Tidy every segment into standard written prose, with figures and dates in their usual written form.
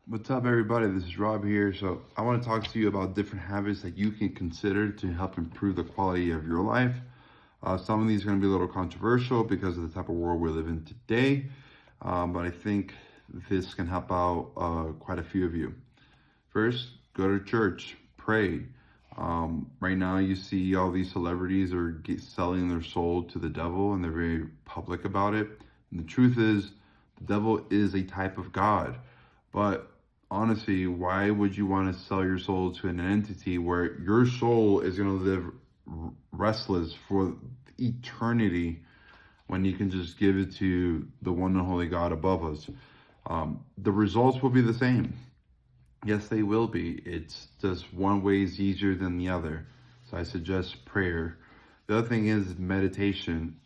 What's up, everybody? This is Rob here. So, I want to talk to you about different habits that you can consider to help improve the quality of your life. Some of these are going to be a little controversial because of the type of world we live in today, but I think this can help out quite a few of you. First, go to church, pray. Right now, you see all these celebrities are selling their soul to the devil, and they're very public about it. And the truth is, the devil is a type of God. But honestly, why would you want to sell your soul to an entity where your soul is going to live restless for eternity when you can just give it to the one and holy God above us? The results will be the same. Yes, they will be. It's just one way is easier than the other. So I suggest prayer. The other thing is meditation.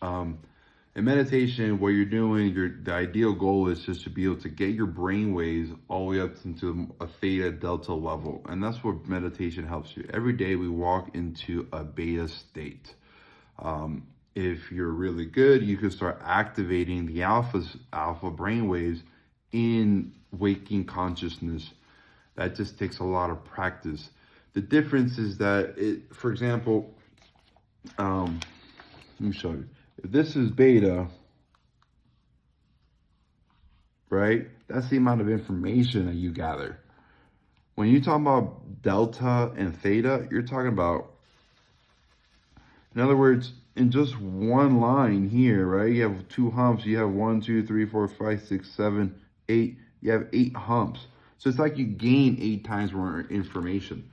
In meditation, what you're doing, the ideal goal is just to be able to get your brain waves all the way up into a theta delta level. And that's what meditation helps you. Every day we walk into a beta state. If you're really good, you can start activating the alpha brain waves in waking consciousness. That just takes a lot of practice. The difference is that, for example, let me show you. If this is beta, right? That's the amount of information that you gather. When you talk about delta and theta, you're talking about, in other words, in just one line here, right? You have two humps. You have 1, 2, 3, 4, 5, 6, 7, 8. You have 8 humps. So it's like you gain 8 times more information.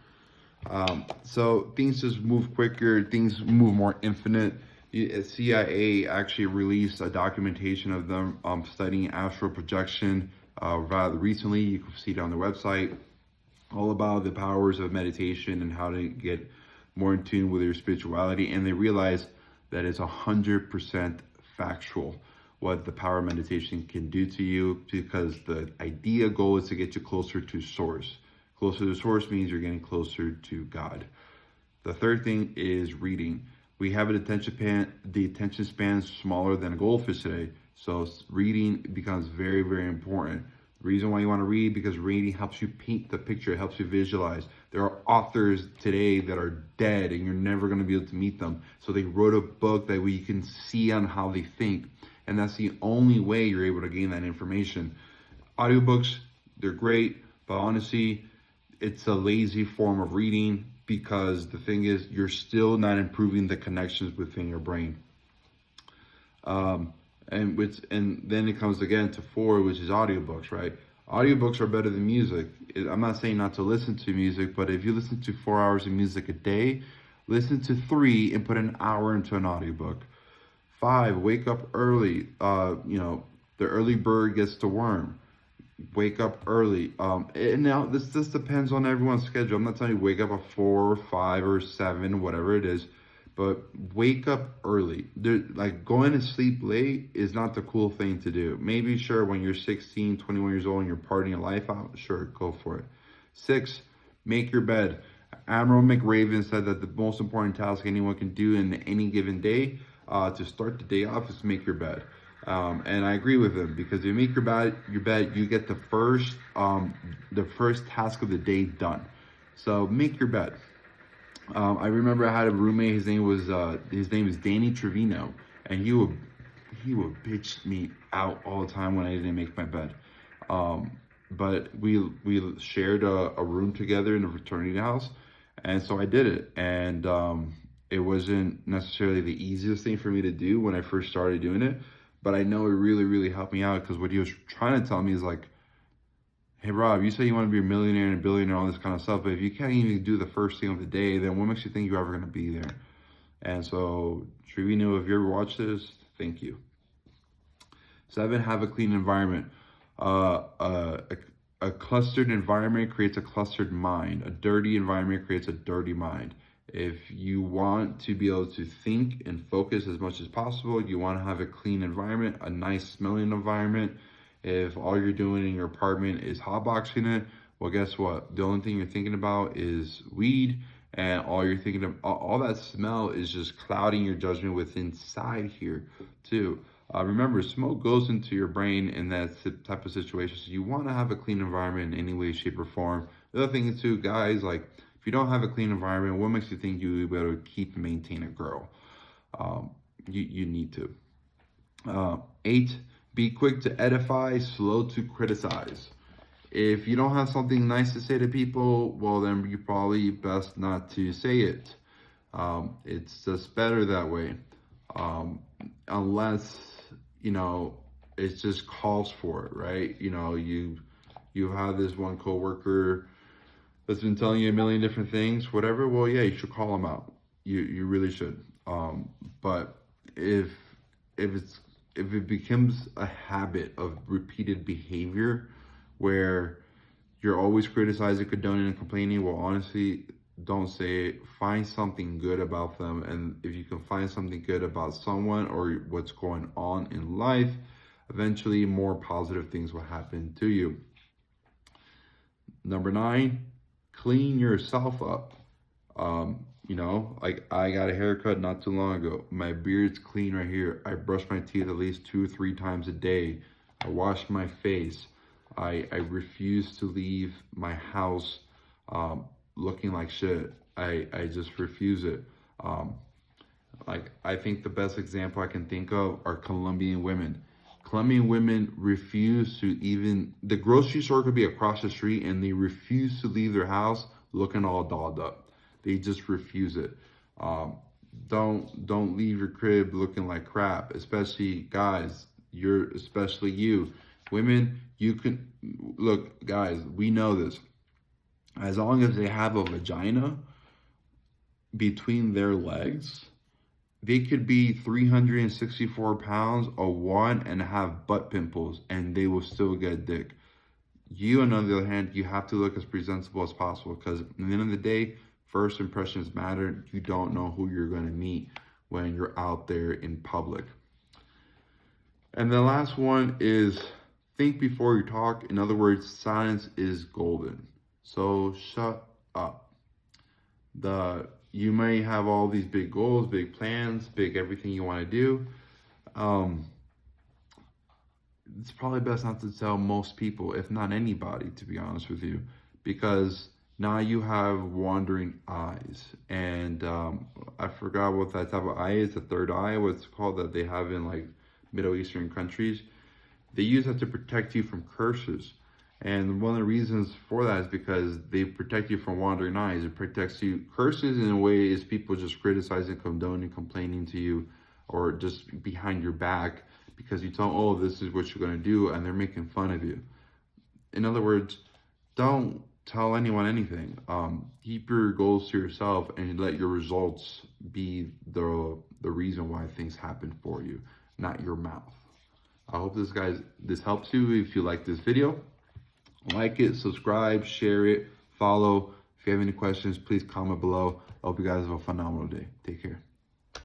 So things just move quicker. Things move more infinite. CIA actually released a documentation of them studying astral projection rather recently. You can see it on their website, all about the powers of meditation and how to get more in tune with your spirituality. And they realize that it's 100% factual what the power of meditation can do to you, because the idea goal is to get you closer to source. Closer to source means you're getting closer to God. The third thing is reading. We have the attention span is smaller than a goldfish today. So reading becomes very, very important. The reason why you want to read, because reading helps you paint the picture, it helps you visualize. There are authors today that are dead and you're never going to be able to meet them. So they wrote a book that we can see on how they think. And that's the only way you're able to gain that information. Audiobooks, they're great, but honestly, it's a lazy form of reading, because the thing is, you're still not improving the connections within your brain. And then it comes again to 4, which is audiobooks, right? Audiobooks are better than music. I'm not saying not to listen to music, but if you listen to 4 hours of music a day, listen to 3 and put an hour into an audiobook. 5, wake up early. The early bird gets the worm. Wake up early. And now this depends on everyone's schedule. I'm not telling you wake up at 4 or 5 or 7, whatever it is, but wake up early. Like going to sleep late is not the cool thing to do. Maybe sure when you're 16, 21 years old and you're partying your life out, sure, go for it. 6, make your bed. Admiral McRaven said that the most important task anyone can do in any given day to start the day off is make your bed. And I agree with him, because if you make your bed, you get the first task of the day done. So make your bed. I remember I had a roommate. His name is Danny Trevino, and he would bitch me out all the time when I didn't make my bed. But we shared a room together in a fraternity house, and so I did it. And it wasn't necessarily the easiest thing for me to do when I first started doing it, but I know it really, really helped me out, because what he was trying to tell me is like, hey, Rob, you say you want to be a millionaire and a billionaire, all this kind of stuff, but if you can't even do the first thing of the day, then what makes you think you're ever going to be there? And so, Trevino, if you ever watch this, thank you. 7, have a clean environment. A clustered environment creates a clustered mind. A dirty environment creates a dirty mind. If you want to be able to think and focus as much as possible, you want to have a clean environment, a nice smelling environment. If all you're doing in your apartment is hotboxing it, well, guess what? The only thing you're thinking about is weed, and all you're thinking of, all that smell is just clouding your judgment with inside here too. Remember, smoke goes into your brain in that type of situation. So you want to have a clean environment in any way, shape, or form. The other thing is too, guys, like if you don't have a clean environment, what makes you think you'll be able to keep and maintain a girl? You need to. 8, be quick to edify, slow to criticize. If you don't have something nice to say to people, well, then you probably best not to say it. It's just better that way. Unless, it just calls for it, right? You have this one coworker that's been telling you a million different things, whatever. Well, yeah, you should call them out. You really should. But if it becomes a habit of repeated behavior where you're always criticizing, condoning, and complaining, well, honestly, don't say it. Find something good about them. And if you can find something good about someone or what's going on in life, eventually more positive things will happen to you. Number 9, clean yourself up. Like I got a haircut not too long ago. My beard's clean right here. I brush my teeth at least 2 or 3 times a day. I wash my face. I refuse to leave my house looking like shit. I just refuse it. I think the best example I can think of are Colombian women. Colombian women refuse to even, the grocery store could be across the street and they refuse to leave their house looking all dolled up. They just refuse it. Don't leave your crib looking like crap, especially guys. Especially you. Women, you can, look, guys, we know this. As long as they have a vagina between their legs, they could be 364 pounds or 1 and have butt pimples and they will still get dick. You, on the other hand, you have to look as presentable as possible because at the end of the day, first impressions matter. You don't know who you're going to meet when you're out there in public. And the last one is think before you talk. In other words, silence is golden. So shut up. You may have all these big goals, big plans, big everything you want to do. It's probably best not to tell most people, if not anybody, to be honest with you, because now you have wandering eyes. And I forgot what that type of eye is, the third eye, what's called, that they have in like Middle Eastern countries. They use that to protect you from curses. And one of the reasons for that is because they protect you from wandering eyes. It protects you. Curses, in a way, is people just criticizing, condoning, complaining to you, or just behind your back because you tell them, oh, this is what you're going to do, and they're making fun of you. In other words, don't tell anyone anything. Keep your goals to yourself and let your results be the reason why things happen for you, not your mouth. I hope this helps you. If you like this video, like it, subscribe, share it, follow. If you have any questions, please comment below. I hope you guys have a phenomenal day. Take care.